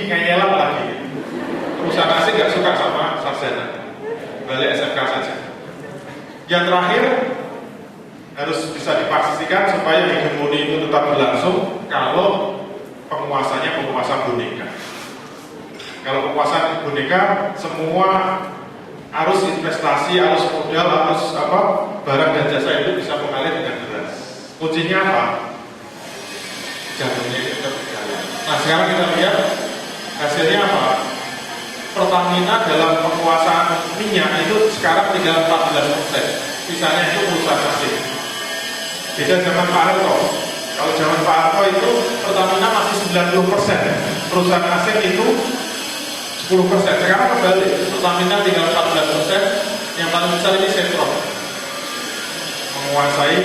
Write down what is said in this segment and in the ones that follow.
ngeyelan lagi. Perusahaan asing nggak suka sama sarjana, balik SMK saja. Yang terakhir harus bisa dipastikan supaya hegemoni itu tetap berlangsung kalau penguasanya penguasa boneka. Kalau penguasa boneka, semua arus investasi, arus modal, arus barang dan jasa itu bisa mengalir dengan deras. Kuncinya apa? Jantungnya itu berjalan. Nah sekarang kita lihat hasilnya apa? Pertamina dalam penguasaan minyak itu sekarang tinggal 14%. Sisanya itu perusahaan asing. Beda zaman Pak Harto. Kalau zaman Pak Harto itu Pertamina masih 90%, perusahaan asing itu 10%. Sekarang kembali, Pertamina tinggal 14%. Yang paling besar ini Chevron, menguasai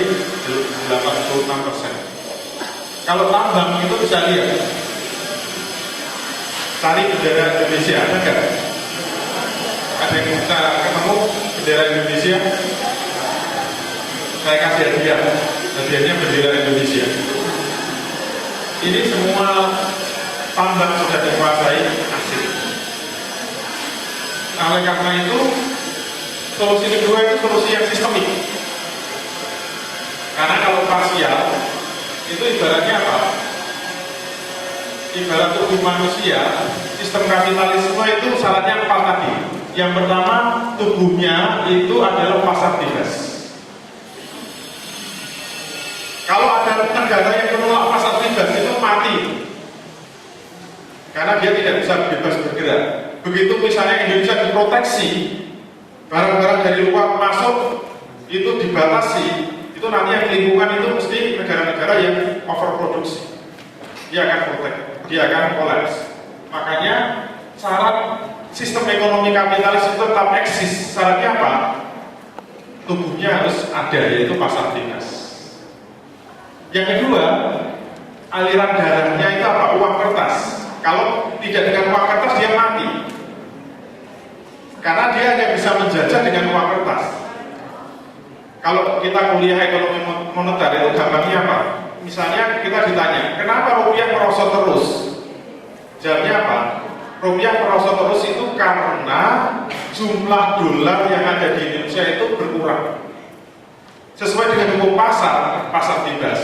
86%. Kalau tambang itu bisa lihat, cari bendera Indonesia, ada nggak? Ada yang bisa ketemu bendera Indonesia? Saya kasih hadiah, hadiahnya bendera Indonesia. Ini semua tambang sudah dikuasai asing. Oleh karena itu, solusi kedua itu solusi yang sistemik. Karena kalau parsial, itu ibaratnya apa? Ibarat tubuh manusia, sistem kapitalisme itu syaratnya 4 tadi. Yang pertama, tubuhnya itu adalah pasar bebas. Kalau ada negara yang menolak pasar bebas itu mati, karena dia tidak bisa bebas bergerak. Begitu misalnya Indonesia diproteksi, barang-barang dari luar masuk itu dibatasi, itu nanti yang lingkungan itu mesti negara-negara yang overproduksi, dia akan protek, dia akan kolaps. Makanya syarat sistem ekonomi kapitalis itu tetap eksis. Syaratnya apa? Tubuhnya harus ada, yaitu pasar bebas. Yang kedua, aliran darahnya itu apa? Uang kertas. Kalau tidak dengan uang kertas dia mati, karena dia hanya bisa menjajah dengan uang kertas. Kalau kita kuliah ekonomi moneter itu gampangnya apa? Misalnya kita ditanya, kenapa rupiah merosot terus? Jawabnya apa? Rupiah merosot terus itu karena jumlah dolar yang ada di Indonesia itu berkurang. Sesuai dengan hukum pasar bebas.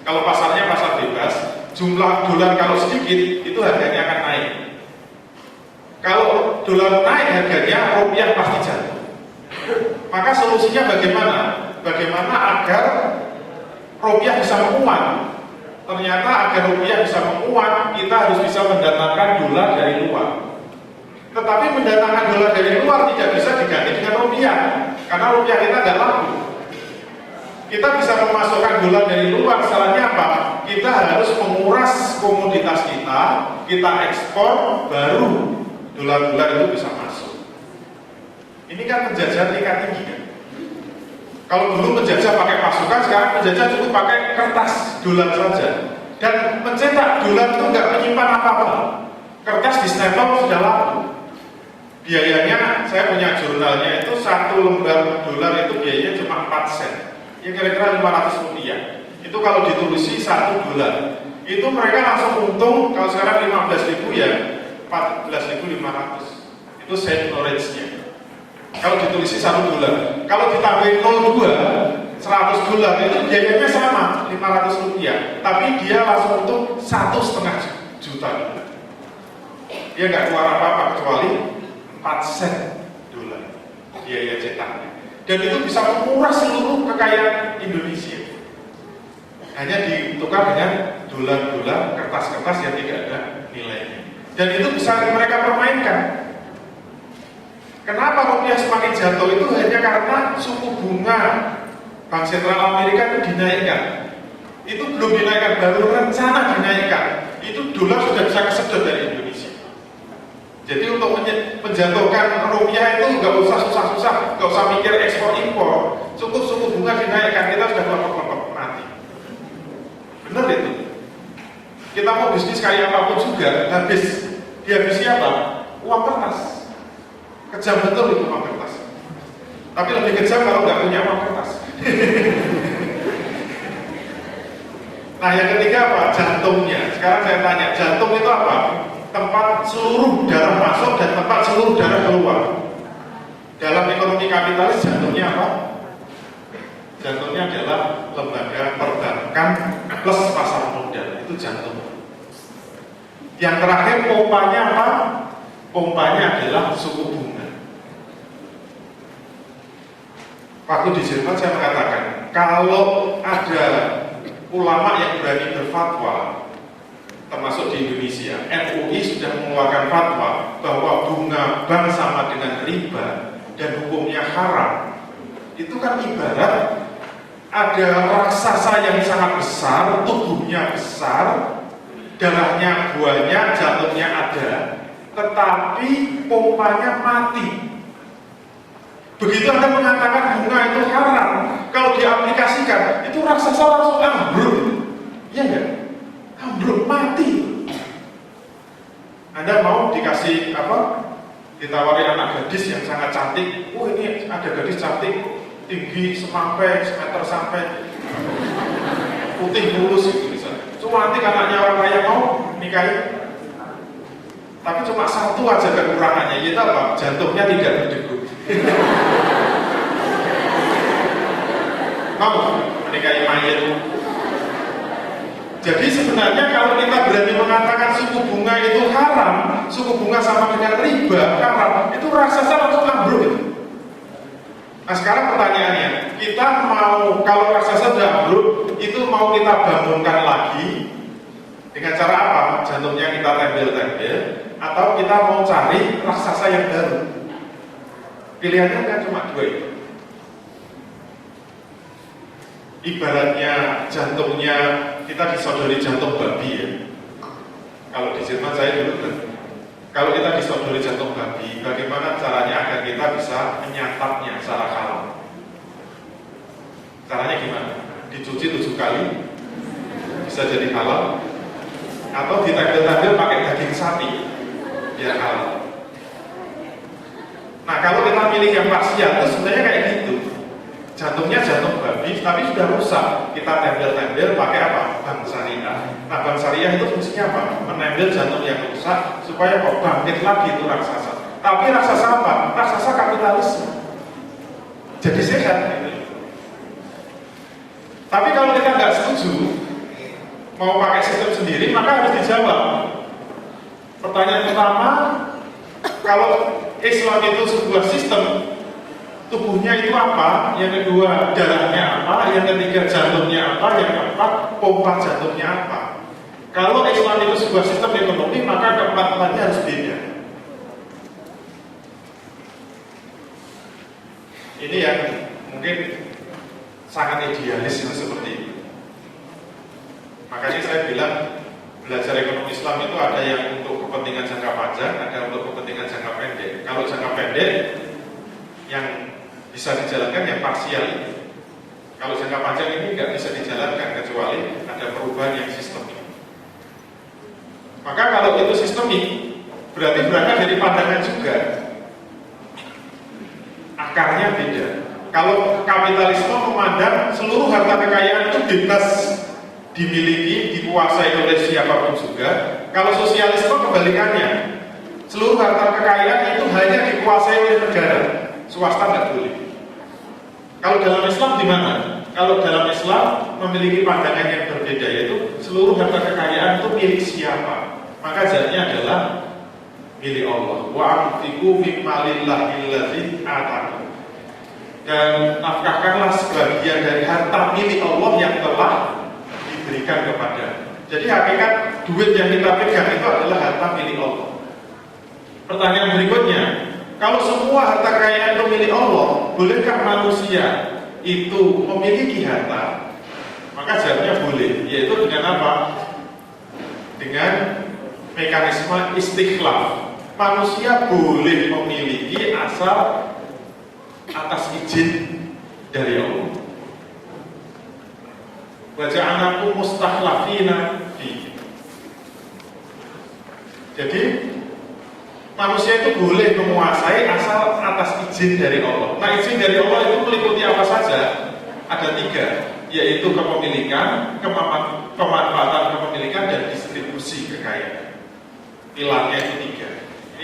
Kalau pasarnya pasar bebas, jumlah dolar kalau sedikit itu harganya akan naik. Kalau dolar naik harganya, rupiah pasti jatuh. Maka solusinya bagaimana? Bagaimana agar rupiah bisa menguat? Ternyata agar rupiah bisa menguat, kita harus bisa mendatangkan dolar dari luar. Tetapi mendatangkan dolar dari luar tidak bisa diganti dengan rupiah, karena rupiah kita tidak laku. Kita bisa memasukkan dolar dari luar, salahnya apa? Kita harus menguras komoditas kita ekspor, baru dolar-dolar itu bisa masuk. Ini kan penjajahan tingkat tinggi kan? Kalau dulu penjajah pakai pasukan, sekarang penjajah cukup pakai kertas dolar saja. Dan mencetak dolar itu nggak menyimpan apa-apa. Kertas di stempel sudah laku. Biayanya, saya punya jurnalnya itu 1 lembar dolar itu biayanya cuma 4 sen. Ya kira-kira 500 rupiah. Itu kalau ditulisi 1 dolar. Itu mereka langsung untung, kalau sekarang 15.000 ya 14.500. Itu sen orange-nya. Kalau ditulisi 1 dolar. Kalau ditambahin 0,2 100 dolar itu biayanya sama 500 rupiah. Tapi dia langsung untung 1,5 juta. Dia nggak keluar apa-apa kecuali 4 sen dolar biaya cetaknya. Dan itu bisa menguras seluruh kekayaan Indonesia. Hanya ditukar dengan dolar-dolar, kertas-kertas yang tidak ada nilainya. Dan itu bisa mereka permainkan. Kenapa rupiah semakin jatuh itu hanya karena suku bunga Bank Sentral Amerika itu dinaikkan. Itu belum dinaikkan, baru rencana dinaikkan. Itu dolar sudah bisa kesedot dari Indonesia. Jadi untuk menjatuhkan rupiah itu nggak usah susah-susah, nggak usah mikir ekspor impor, cukup suku bunga dinaikkan, kita sudah kelompok-kelompok mati. Benar itu. Kita mau bisnis kayak apapun juga, dihabisi apa? Uang kertas. Kejam betul itu uang kertas. Tapi lebih kejam kalau nggak punya uang kertas. Nah yang ketiga apa? Jantungnya. Sekarang saya tanya, jantung itu apa? Tempat seluruh darah masuk dan tempat seluruh darah keluar. Dalam ekonomi kapitalis jantungnya apa? Jantungnya adalah lembaga perbankan plus pasar modal, itu jantung. Yang terakhir pompanya apa? Pompanya adalah suku bunga. Waktu di Jerman saya mengatakan, kalau ada ulama yang berani berfatwa, termasuk di Indonesia, MUI sudah mengeluarkan fatwa bahwa bunga bank sama dengan riba dan hukumnya haram. Itu kan ibarat ada raksasa yang sangat besar, tubuhnya besar, darahnya banyak, jantungnya ada, tetapi pompanya mati. Begitu Anda mengatakan bunga itu haram, kalau diaplikasikan, itu raksasa langsung ambruk. Iya enggak? Ambruk, mati. Anda mau dikasih apa? Ditawari anak gadis yang sangat cantik. Oh, ini ada gadis cantik, tinggi semampai, semeter sampai, putih mulus gitu misalnya. Cuma nanti anaknya orang kaya mau nikahi. Tapi cuma satu aja kekurangannya, yaitu apa? Jantungnya tidak berdegup. Mau menikahi mayat. Jadi sebenarnya kalau kita berani mengatakan suku bunga itu haram, suku bunga sama dengan riba haram, itu raksasa langsung ambruk itu. Nah sekarang pertanyaannya, kita mau, kalau raksasa sudah ambruk, itu mau kita bangunkan lagi dengan cara apa? Jantungnya kita tempel-tempel, atau kita mau cari raksasa yang baru? Pilihannya kan cuma dua itu. Ibaratnya jantungnya kita disodori jantung babi ya. Kalau di Jerman saya dulu kan, kalau kita disodori jantung babi, bagaimana caranya agar kita bisa menyantapnya secara halal? Caranya gimana? Dicuci 7 kali, bisa jadi halal, atau ditempel-tempel pakai daging sapi, biar halal. Nah kalau kita pilih yang parsial itu sebenarnya kayak gitu. Jantungnya jantung babi, tapi sudah rusak. Kita tempel-tempel pakai apa? Bank syariah. Nah bank syariah itu fungsinya apa? Menempel jantung yang rusak supaya kok bangkit lagi itu raksasa. Tapi raksasa apa? Raksasa kapitalisme. Jadi sehat gitu. Tapi kalau kita nggak setuju mau pakai sistem sendiri, maka harus dijawab. Pertanyaan pertama, kalau Islam itu sebuah sistem, tubuhnya itu apa? Yang kedua, darahnya apa? Yang ketiga, jantungnya apa? Yang keempat, pompa jantungnya apa? Kalau Islam itu sebuah sistem ekonomi, maka keempat-empatnya harus beda. Ini yang mungkin sangat idealis itu seperti itu. Makanya saya bilang belajar ekonomi Islam itu ada yang untuk kepentingan jangka panjang, ada untuk kepentingan jangka pendek. Kalau jangka pendek yang bisa dijalankan yang parsial ini. Kalau jangka panjang ini nggak bisa dijalankan kecuali ada perubahan yang sistemik. Maka kalau itu sistemik, berarti berangkat dari pandangan juga. Akarnya beda. Kalau kapitalisme memandang seluruh harta kekayaan itu bebas dimiliki, dikuasai oleh siapapun juga. Kalau sosialisme kebalikannya, seluruh harta kekayaan itu hanya dikuasai oleh negara, swasta nggak boleh. Kalau dalam Islam gimana? Kalau dalam Islam memiliki pandangan yang berbeda, yaitu seluruh harta kekayaan itu milik siapa? Maka jawabnya adalah milik Allah. Wa anfiqu mimma lillahi allazi atakum. Dan nafkahkanlah sebagian dari harta milik Allah yang telah diberikan kepada. Jadi hakikat duit yang kita pegang itu adalah harta milik Allah. Pertanyaan berikutnya, kalau semua harta kekayaan itu milik Allah, bolehkah manusia itu memiliki harta? Maka jawabnya boleh, yaitu dengan apa? Dengan mekanisme istikhlaf. Manusia boleh memiliki asal atas izin dari Allah. Wa ja'alakum mustakhlafina fi. Jadi manusia itu boleh menguasai asal atas izin dari Allah. Nah izin dari Allah itu meliputi apa saja? Ada 3, yaitu kepemilikan, pemanfaatan kepemilikan, dan distribusi kekayaan. Pilarnya itu 3.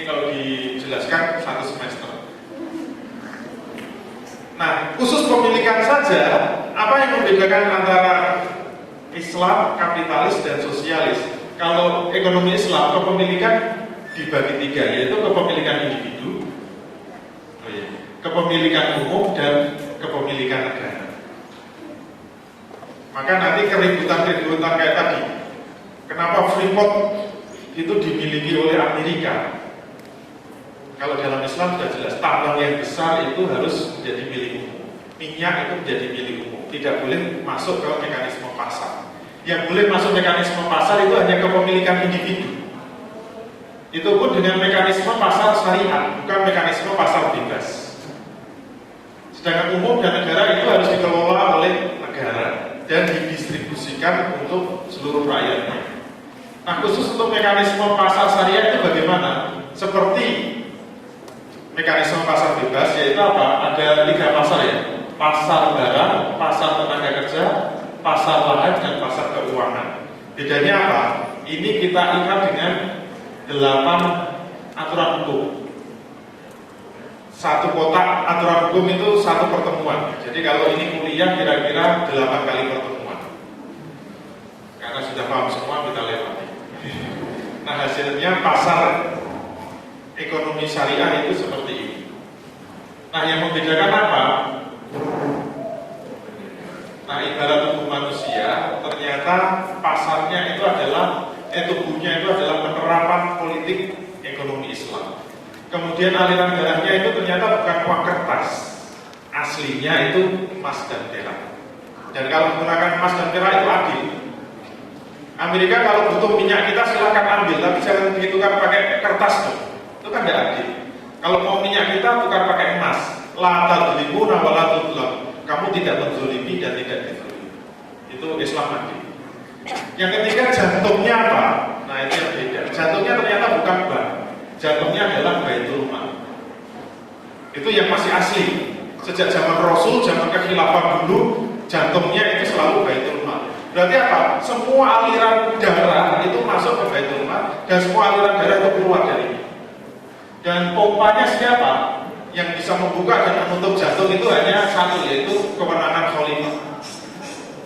Ini kalau dijelaskan 1 semester. Nah, khusus pemilikan saja, apa yang membedakan antara Islam, kapitalis, dan sosialis? Kalau ekonomi Islam, kepemilikan dibagi 3, yaitu kepemilikan individu, kepemilikan umum, dan kepemilikan negara. Maka nanti keributan-keributan kayak tadi, kenapa Freeport itu dimiliki oleh Amerika? Kalau dalam Islam sudah jelas, tambang yang besar itu harus menjadi milik umum. Minyak itu menjadi milik umum, tidak boleh masuk ke mekanisme pasar. Yang boleh masuk mekanisme pasar itu hanya kepemilikan individu. Itu pun dengan mekanisme pasar syariat, bukan mekanisme pasar bebas. Sedangkan umum dan negara itu harus dikelola oleh negara dan didistribusikan untuk seluruh rakyatnya. Nah, khusus untuk mekanisme pasar syariat itu bagaimana? Seperti mekanisme pasar bebas, yaitu apa? Ada 3 pasar ya, pasar barang, pasar tenaga kerja, pasar lahan, dan pasar keuangan. Bedanya apa? Ini kita ikat dengan 8 aturan hukum. 1 kotak aturan hukum itu 1 pertemuan. Jadi kalau ini kuliah kira-kira 8 kali pertemuan. Karena sudah paham semua, kita lewati. Nah, hasilnya pasar ekonomi syariah itu seperti ini. Nah, yang membedakan apa? Nah, ibarat tubuh manusia, ternyata pasarnya itu adalah tubuhnya itu adalah penerapan politik ekonomi Islam. Kemudian aliran darahnya itu ternyata bukan uang kertas, aslinya itu emas dan perak. Dan kalau menggunakan emas dan perak itu adil. Amerika kalau butuh minyak kita silakan ambil, tapi jangan dihitungkan pakai kertas dong. Itu kan tidak adil. Kalau mau minyak kita bukan pakai emas, la tadzlimuna wa la tudlam. Kamu tidak menzalimi dan tidak dizalimi. Itu Islam adil. Yang ketiga, jantungnya apa? Nah, itu yang beda. Jantungnya ternyata bukan bank. Jantungnya adalah Baitul Mal. Itu yang masih asli. Sejak zaman Rasul, zaman kekhilafan dulu, jantungnya itu selalu Baitul Mal. Berarti apa? Semua aliran darah itu masuk ke Baitul Mal, dan semua aliran darah itu keluar dari ini. Dan pompanya siapa? Yang bisa membuka dan menutup jantung itu hanya satu, yaitu kewenangan khalifah.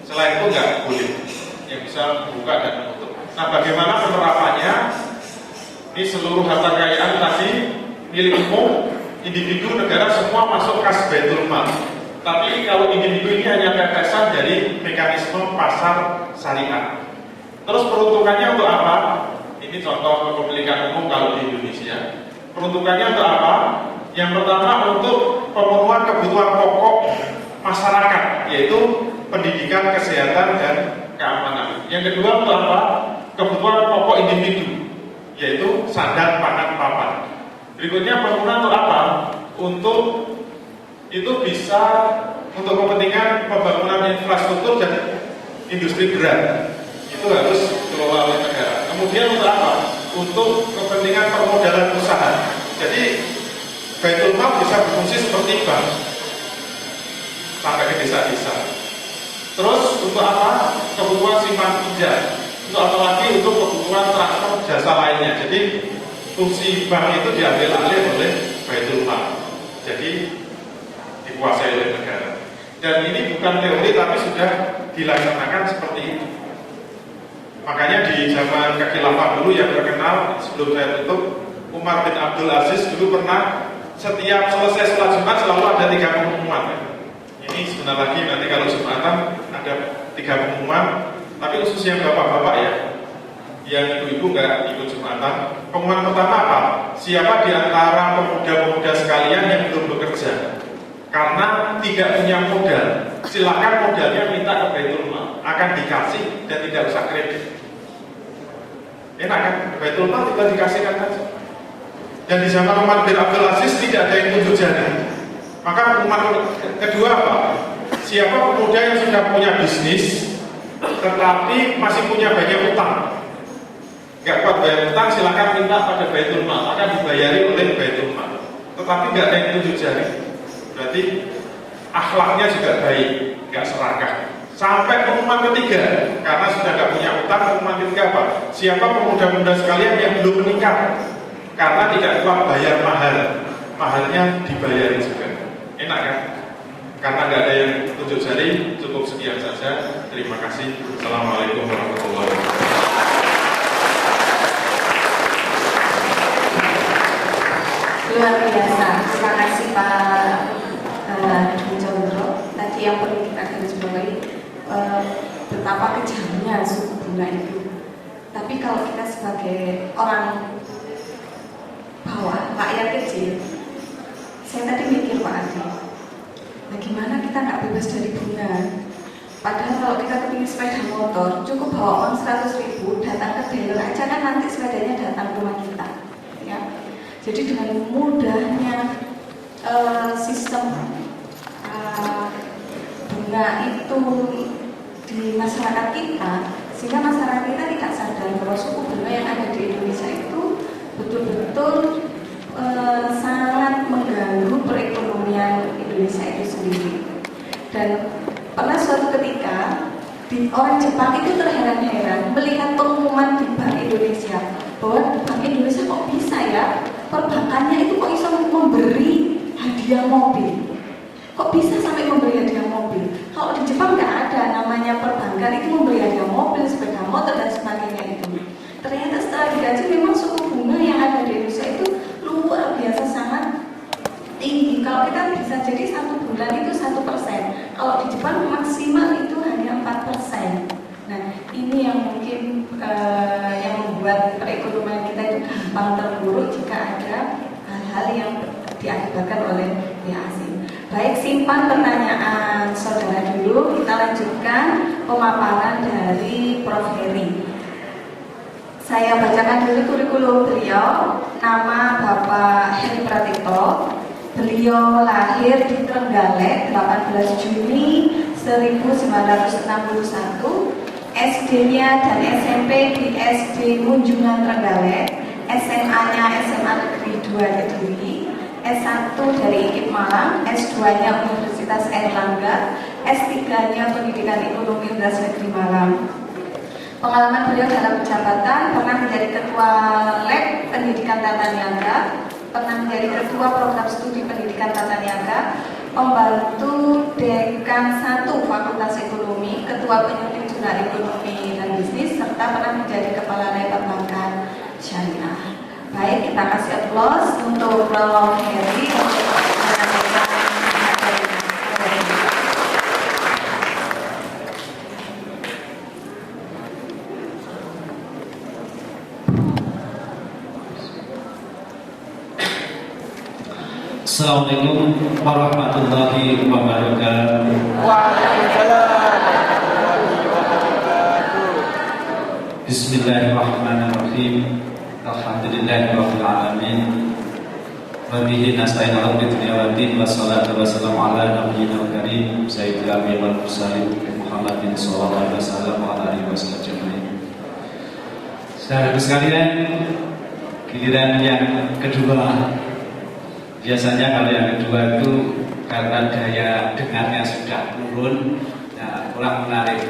Selain itu nggak boleh yang bisa membuka dan menutup. Nah, bagaimana penerapannya? Ini seluruh harta kekayaan tadi milik umum, individu, negara, semua masuk kas Baitul Mal. Tapi kalau individu ini hanya tetesan dari mekanisme pasar syariah. Terus peruntukannya untuk apa? Ini contoh kepemilikan umum kalau di Indonesia. Peruntukannya untuk apa? Yang pertama untuk pemenuhan kebutuhan pokok masyarakat, yaitu pendidikan, kesehatan, dan keamanan. Yang kedua untuk apa? Kebutuhan pokok individu, yaitu sandang, pangan, papan. Berikutnya pemenuhan untuk apa? Untuk itu bisa untuk kepentingan pembangunan infrastruktur dan industri berat. Itu harus dikelola oleh negara. Kemudian untuk apa? Untuk kepentingan permodalan usaha. Jadi Baitul Mal bisa berfungsi seperti bank sampai ke desa-desa. Terus untuk apa? Kebutuhan simpan pinjam. Untuk apa lagi? Untuk kebutuhan transfer jasa lainnya. Jadi fungsi bank itu diambil alih oleh Baitul Mal. Jadi dikuasai oleh negara. Dan ini bukan teori tapi sudah dilaksanakan seperti itu. Makanya di zaman kekhilafan dulu yang terkenal, sebelum saya tutup, Umar bin Abdul Aziz dulu pernah setiap selesai sholat Jumat selalu ada 3 pengumuman. Ini sebentar lagi nanti kalau Jumatan ada 3 pengumuman, tapi khususnya bapak-bapak ya, yang ibu-ibu nggak ikut Jumatan. Pengumuman pertama apa? Siapa di antara pemuda-pemuda sekalian yang belum bekerja karena tidak punya modal, silakan modalnya minta ke Baitul Mal, akan dikasih dan tidak usah kredit. Enak kan? Baitul Mal tinggal dikasihkan saja. Dan di zaman Umar bin Abdul Aziz tidak ada yang tunjuk jari. Maka pengumuman kedua apa? Siapa pemuda yang sudah punya bisnis tetapi masih punya banyak utang, nggak kuat bayar utang, silakan minta pada Baitul Mal, akan dibayari oleh Baitul Mal. Tetapi nggak ada yang tunjuk jari. Berarti akhlaknya juga baik, nggak serakah. Sampai pengumuman ketiga, karena sudah nggak punya utang, pengumuman ketiga apa? Siapa pemuda-pemuda sekalian yang belum menikah, karena tidak kuat bayar mahal, mahalnya dibayarin juga. Enak kan? Karena nggak ada yang tunjuk jari, cukup sekian saja. Terima kasih. Assalamualaikum warahmatullahi wabarakatuh. Luar biasa, terima kasih Pak Jondro. Tadi yang perlu kita garis bawahi betapa kejamnya suku bunga itu. Tapi kalau kita sebagai orang bawah, rakyat kecil, saya tadi mikir Pak Adi, bagaimana kita nggak bebas dari bunga? Padahal kalau kita kepingin sepeda motor, cukup bawa uang 100.000, datang ke dealer aja kan nanti sepedanya datang ke rumah kita, ya. Jadi dengan mudahnya sistem bunga itu di masyarakat kita, sehingga masyarakat kita tidak sadar bahwa suku bunga yang ada di Indonesia itu betul-betul sangat mengganggu perekonomian Indonesia itu sendiri. Dan pernah suatu ketika orang Jepang itu terheran-heran melihat pengumuman di Bank Indonesia bahwa Bank Indonesia kok bisa ya perbankannya itu kok bisa memberi hadiah mobil. Kok bisa sampai memberi hadiah mobil? Kalau di Jepang nggak ada namanya perbankan itu memberi hadiah mobil, sepeda motor dan sebagainya itu. Ternyata setelah dikaji memang suku bunga yang ada di Indonesia itu luar biasa sangat tinggi. Kalau kita bisa jadi 1 bulan itu 1%. Kalau di Jepang maksimal itu hanya 4%. Nah ini yang mungkin yang membuat perekonomian kita itu gampang terpuruk jika ada hal-hal yang diakibatkan oleh pihak asing. Baik, simpan pertanyaan saudara dulu. Kita lanjutkan pemaparan dari Prof. Heri. Saya bacakan dulu kurikulum beliau. Nama Bapak Heri Pratikto. Beliau lahir di Trenggalek 18 Juni 1961. SD-nya dan SMP di SD Munjungan Trenggalek. SMA-nya SMA Negeri 2 Kediri. S1 dari IKIP Malang, S2-nya Universitas Airlangga, S3-nya Pendidikan Ekonomi Universitas Negeri Malang. Pengalaman beliau dalam jabatan pernah menjadi Ketua Lab Pendidikan Tata Niaga, pernah menjadi Ketua Program Studi Pendidikan Tata Niaga, pembantu Dekan 1 Fakultas Ekonomi, Ketua Penyuluh Jurnal Ekonomi dan Bisnis, serta pernah menjadi Kepala Lab Perbankan Syariah. Baik, kita kasih aplaus untuk Prof. Heri untuk menyampaikan materi. Assalamualaikum warahmatullahi wabarakatuh. Waalaikumsalam warahmatullahi wabarakatuh. Bismillahirrahmanirrahim. Alhamdulillahirabbil alamin. Wa bihi nasta'inu ala dunya waddin wassalatu wassalamu ala nabiyyina karim sayyidil anbiya'i wal mursalin Muhammadin sallallahu alaihi wasallam wa ala alihi wasallam. Saudara sekalian, giliran yang kedua. Biasanya kalau yang kedua itu karena daya dengarnya sudah turun, nah, kurang menarik.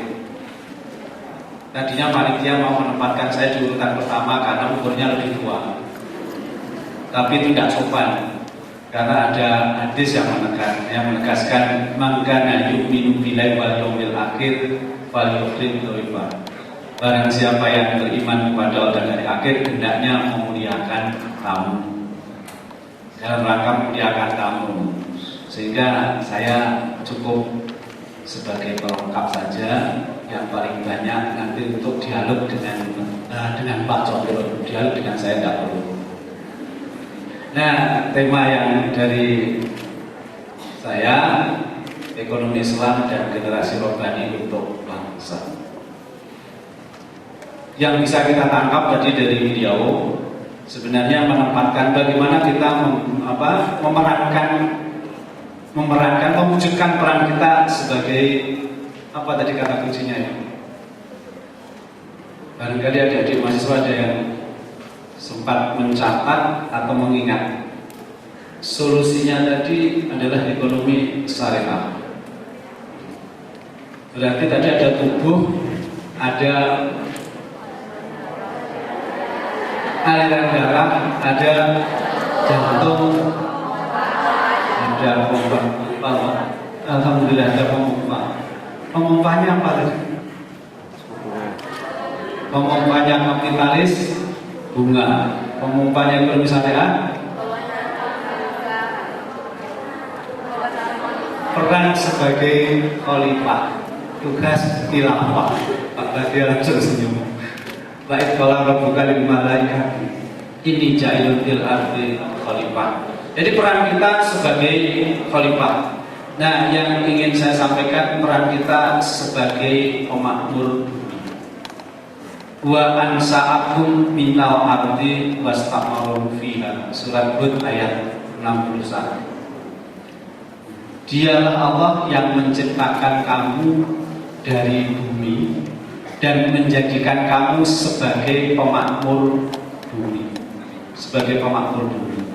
Tadinya panitia mau menempatkan saya di urutan pertama karena umurnya lebih tua. Tapi itu tidak sopan. Karena ada hadis yang menegaskan man kana yu'minu billahi wal yawmil akhir falyukrim dhaifa. Barang siapa yang beriman kepada Allah dan hari akhir hendaknya memuliakan tamu. Dalam rangka memuliakan tamu. Sehingga saya cukup sebagai pelengkap saja. Yang paling banyak nanti untuk dialog dengan Pak Jondro, dialog dengan saya tidak perlu. Nah, tema yang dari saya, ekonomi Islam dan generasi rohani untuk bangsa. Yang bisa kita tangkap tadi dari beliau, sebenarnya menempatkan bagaimana kita memerankan, mewujudkan peran kita sebagai apa tadi kata kuncinya ya? Barangkali adik-adik mahasiswa ada yang sempat mencatat atau mengingat. Solusinya tadi adalah ekonomi syariah. Berarti tadi ada tubuh, ada aliran darah, ada jantung, ada pompa. Alhamdulillah ada pompa. Pompanya apa tadi? Pompanya kapitalis bunga. Pompanya ekonomi syariah peran sebagai khalifah, tugas tilawah. Pak tadi langsung senyum. Baik kalau rabbuka lil malaikah ini ja'ilun fil ardi khalifah. Jadi peran kita sebagai khalifah. Nah, yang ingin saya sampaikan peran kita sebagai pemakmur bumi. Wa ansa'akum minal ardi wastamaru fiha. Surat Hud ayat 61. Dialah Allah yang menciptakan kamu dari bumi dan menjadikan kamu sebagai pemakmur bumi. Sebagai pemakmur bumi.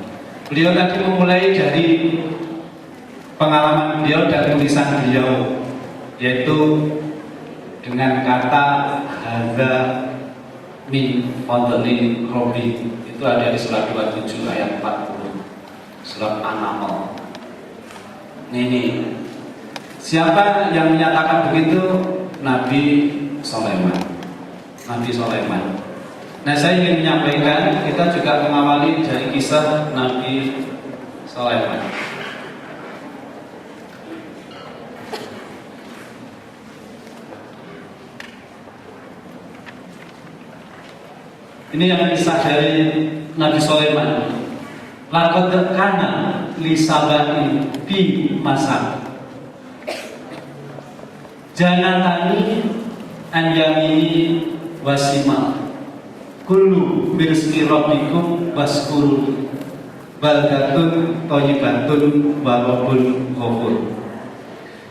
Beliau tadi memulai dari pengalaman beliau dan tulisan beliau, yaitu dengan kata hadza min fadli rabbi. Itu ada di surat 27 ayat 40, surat An-Nahl. Ini siapa yang menyatakan begitu? Nabi Sulaiman. Nabi Sulaiman. Nah, saya ingin menyampaikan, kita juga mengawali dari kisah Nabi Sulaiman. Ini yang kisah dari Nabi Sulaiman. Laqad kana li sabain bi masar. Janatani an yamini wasimal. Kullu birizqi rabbikum waskuru. Baldatun thayyibatun wa rabbun ghafur.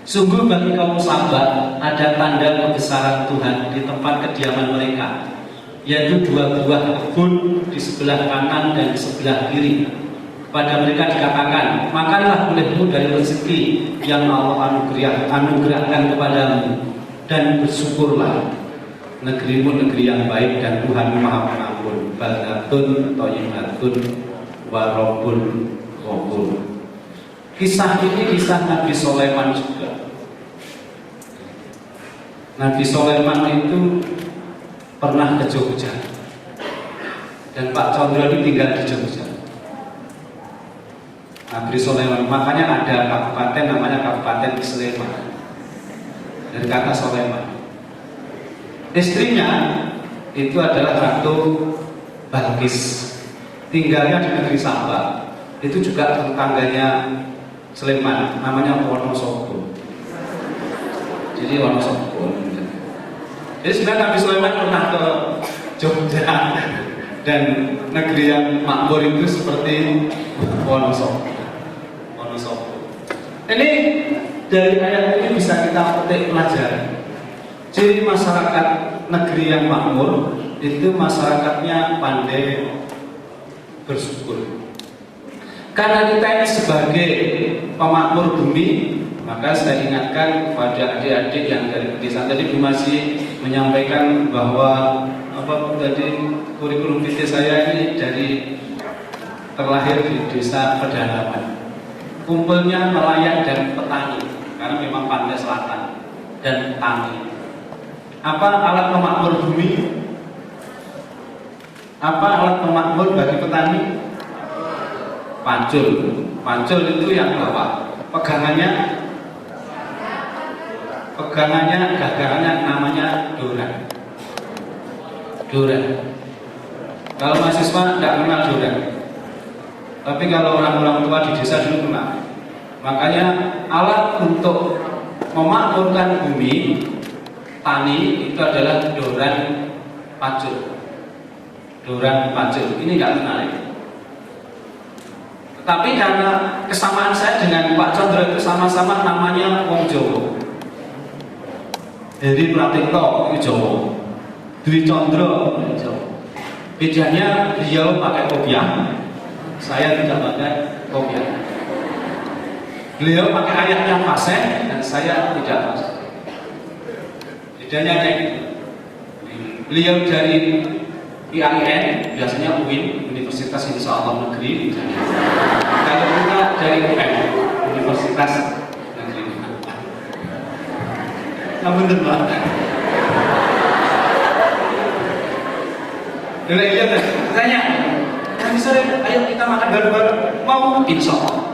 Sungguh bagi kaum Sabah ada tanda kebesaran Tuhan di tempat kediaman mereka, yaitu dua buah kebun di sebelah kanan dan di sebelah kiri. Kepada mereka dikatakan, makanlah olehmu dari rezeki yang Allah anugerahkan kepadamu, dan bersyukurlah. Negerimu negeri yang baik dan Tuhan Maha Pengampun. Baldatun thayyibatun wa rabbun ghafur. Kisah ini kisah Nabi Sulaiman juga. Nabi Sulaiman itu pernah ke Jogja, dan Pak Condro ini tinggal di Jogja. Nabi Sulaiman, makanya ada kabupaten namanya Kabupaten Sleman, dari kata Sulaiman. Istrinya itu adalah Ratu Balkis, tinggalnya di negeri Sabah. Itu juga tetangganya Sleman, namanya Wonosobo. Jadi Wonosobo. Jadi sebenarnya Nabi Sulaiman pernah ke Jogja, dan negeri yang makmur itu seperti Wonosobo. Ini dari ayat ini bisa kita petik pelajaran. Ciri masyarakat negeri yang makmur itu masyarakatnya pandai bersyukur. Karena kita ini sebagai pemakmur bumi, maka saya ingatkan kepada adik-adik yang dari pedesaan. Tadi Bu masih menyampaikan bahwa tadi kurikulum vitae saya ini dari terlahir di desa pedalaman. Kumpulnya nelayan dan petani, karena memang pantai selatan dan petani. Apa alat pemakmur bumi? Apa alat pemakmur bagi petani? Pancul. Pancul itu yang bawah. Pegangannya gagarannya namanya doran. Doran. Kalau mahasiswa tidak kenal doran, tapi kalau orang-orang tua di desa dulu kenal. Makanya alat untuk memakmurkan bumi tani itu adalah doran pancul. Doran pancul ini nggak menarik. Tetapi karena kesamaan saya dengan Pak Condro itu sama-sama namanya wong Jawa. Heri Pratikto itu Jawa, Dwi Condro Jawa. Bedanya beliau pakai kopiah, saya tidak pakai kopiah. Beliau pakai ayat yang fasih dan saya tidak fasih. Bedanya kayak gitu. Beliau dari IAIN biasanya UIN, Universitas Insya Allah Negeri. Kalau kita dari UM, Universitas Negeri. Nah bener Pak. Dengar iya kan? Tanya. Nanti sore ayo kita makan bareng-bareng. Mau? Insya Allah.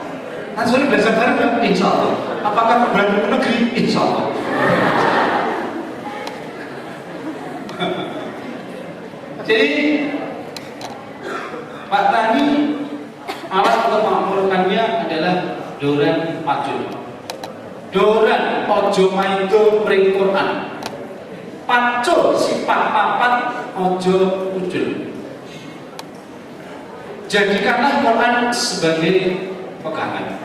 Nanti sore belajar bareng? Insya Allah. Apakah berangkat ke negeri? Insya Allah. Jadi Pak Tani alat untuk mengamalkannya adalah doran pacul. Doran ojo maido pring Quran. Pacul sifat papat ojo ujul. Jadikanlah Quran sebagai pegangan,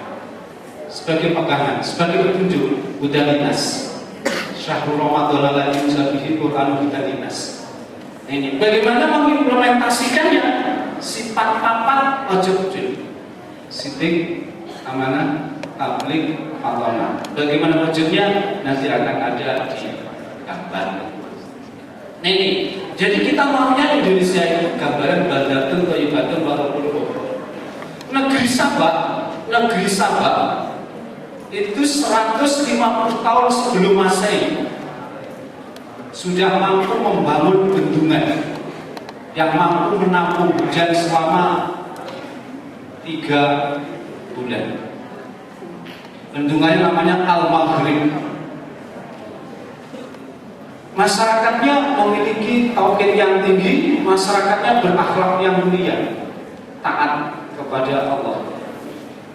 sebagai petunjuk. Udalinas Syahrul Ramadan alladzi unzila fihi Qur'an hudalinas. Ini bagaimana mengimplementasikannya? Sifat papat ojo ujul. Sitik, amanah, tabligh, fatona. Bagaimana wujudnya? Nanti akan ada di gambar. Ini, jadi kita maunya Indonesia itu gambaran baldatun thayyibatun wa rabbul. Negeri Sabah itu 150 tahun sebelum Masehi sudah mampu membangun bendungan yang mampu menampung hujan selama 3 bulan. Bendungannya namanya Al-Maghrib. Masyarakatnya memiliki tauhid yang tinggi, masyarakatnya berakhlak yang mulia, taat kepada Allah.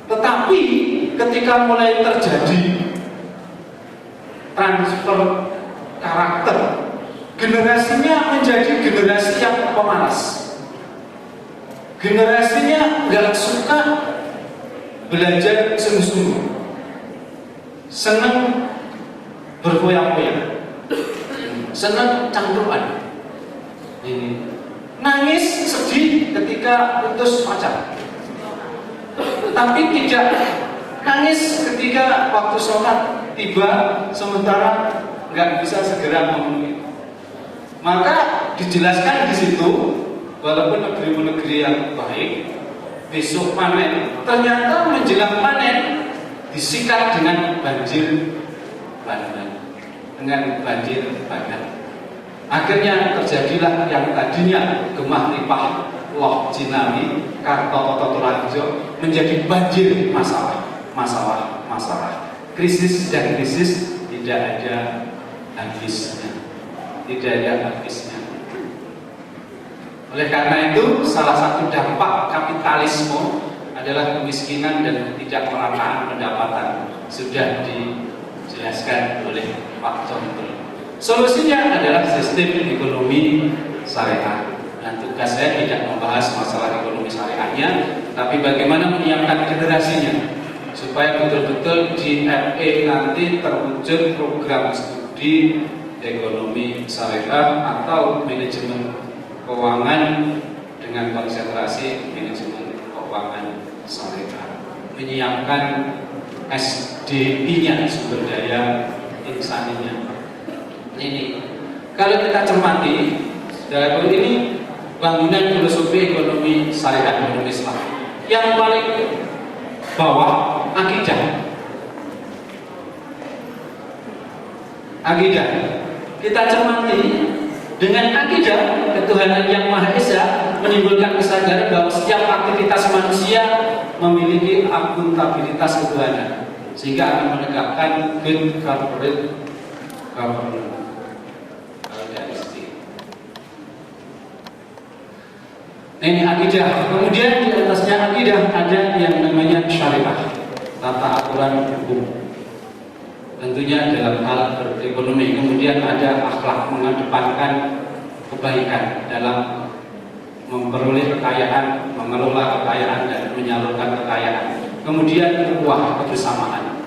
Tetapi ketika mulai terjadi transfer karakter, generasinya menjadi generasi yang pemalas. Generasinya gak suka belajar sungguh-sungguh, senang berfoya-foya, senang cangkruan, nangis sedih ketika putus pacar, tapi tidak nangis ketika waktu sholat tiba sementara nggak bisa segera memenuhi. Maka dijelaskan di situ, walaupun negeri-negeri yang baik besok panen, ternyata menjelang panen disikat dengan banjir bandang, dengan banjir bandang. Akhirnya terjadilah yang tadinya Gemah Lipah, Loh Cinami, Kartokoto Rajo menjadi banjir masalah. Krisis dan krisis tidak ada habisnya. Oleh karena itu, salah satu dampak kapitalisme adalah kemiskinan dan tidak merataan pendapatan. Sudah dijelaskan oleh Pak Contoh. Solusinya adalah sistem ekonomi syariah. Dan tugas saya tidak membahas masalah ekonomi syariahnya, tapi bagaimana menyiapkan generasinya supaya betul-betul di FE nanti terwujud program studi ekonomi syariah atau manajemen keuangan dengan konsentrasi manajemen keuangan syariah. Menyiapkan SDI-nya, sumber daya insaninya. Ini kalau kita cermati dalam ini bangunan filosofi ekonomi syariah, ekonomi Islam yang paling bawah akidah. Kita cermati dengan akidah ketuhanan yang Maha Esa menimbulkan kesadaran bahwa setiap aktivitas manusia memiliki akuntabilitas ketuhanan, sehingga akan menegakkan good corporate governance. Ini akidah. Kemudian di atasnya akidah ada yang namanya syariah, tata aturan hukum. Tentunya dalam hal berekonomi. Kemudian ada akhlak, mengedepankan kebaikan dalam memperoleh kekayaan, mengelola kekayaan dan menyalurkan kekayaan. Kemudian ukhuwah, kebersamaan.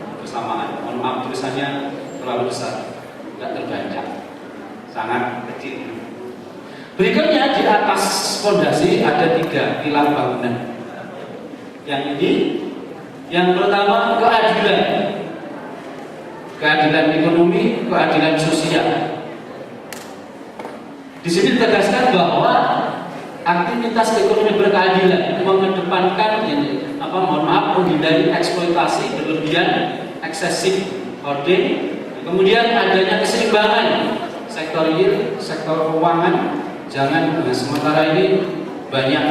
Mohon maaf tulisannya terlalu besar, tidak terbaca, sangat kecil. Berikutnya di atas fondasi ada 3 pilar bangunan. Yang ini, yang pertama keadilan ekonomi, keadilan sosial. Di sini ditegaskan bahwa aktivitas ekonomi berkeadilan, mengedepankan menghindari eksploitasi berlebihan, eksesif hoarding, kemudian adanya keseimbangan sektor real, sektor keuangan. Jangan sementara ini banyak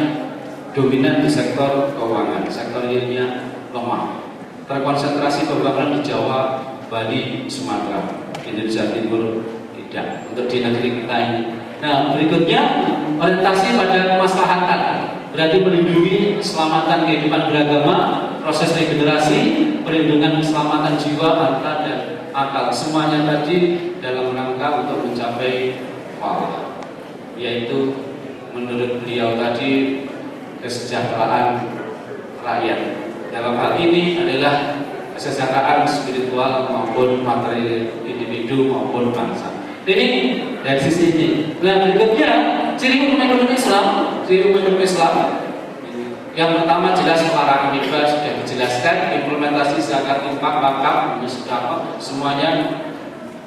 dominan di sektor keuangan, sektor realnya lemah, terkonsentrasi pembangunan di Jawa, Bali, Sumatera, Indonesia Timur tidak, untuk di negeri kita ini. Nah, berikutnya orientasi pada kemaslahatan, berarti melindungi keselamatan kehidupan beragama, proses regenerasi, perlindungan keselamatan jiwa, harta dan akal. Semuanya tadi dalam rangka untuk mencapai falah, yaitu menurut beliau tadi kesejahteraan rakyat. Dalam hal ini adalah kesejahteraan spiritual maupun materi individu maupun bangsa. Ini dari sisi ini. Nah, berikutnya ciri umum ekonomi Islam. Ciri umum ekonomi Islam. Yang pertama jelas larangan riba, sudah dijelaskan. Implementasi zakat, infak, wakaf, sedekah, semuanya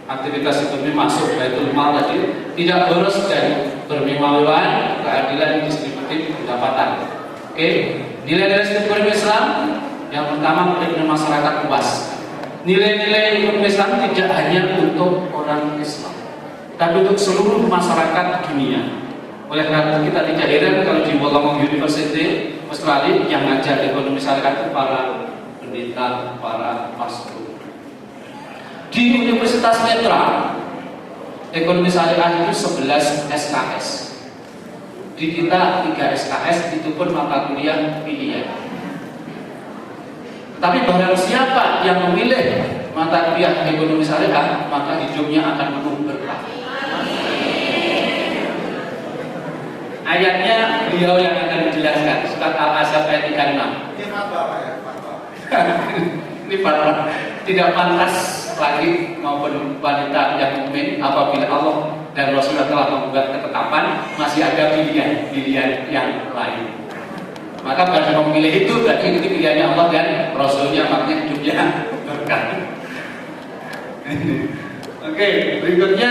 aktivitas ekonomi masuk, yaitu mal tadi. Tidak boros dan bermewah-mewahan, keadilan distributif pendapatan. Oke, nilai-nilai ekonomi Islam. Yang pertama, perekonomian masyarakat luas. Nilai-nilai ekonomi Islam tidak hanya untuk orang Islam, tapi untuk seluruh masyarakat dunia. Oleh karena itu kita tidak heran kalau di Wollongong University Australia yang ngajar ekonomi masyarakat itu para pendeta, para pastor. Di Universitas Petra ekonomi syariah itu 11 SKS. Di kita 3 SKS, itu pun mata kuliah pilihan. Tapi barang siapa yang memilih mata kuliah ekonomi syariah, maka hidupnya akan penuh berkah. Ayatnya beliau yang akan menjelaskan, surat Al-Ahzab ayat 36. Ini fatwa. Tidak pantas lagi maupun wanita yang mukmin apabila Allah dan Rasulullah telah membuat ketetapan, masih ada pilihan yang lain. Maka pada memilih itu berarti itu pilihannya Allah dan Rasulnya, makanya hidupnya berkah. Oke, berikutnya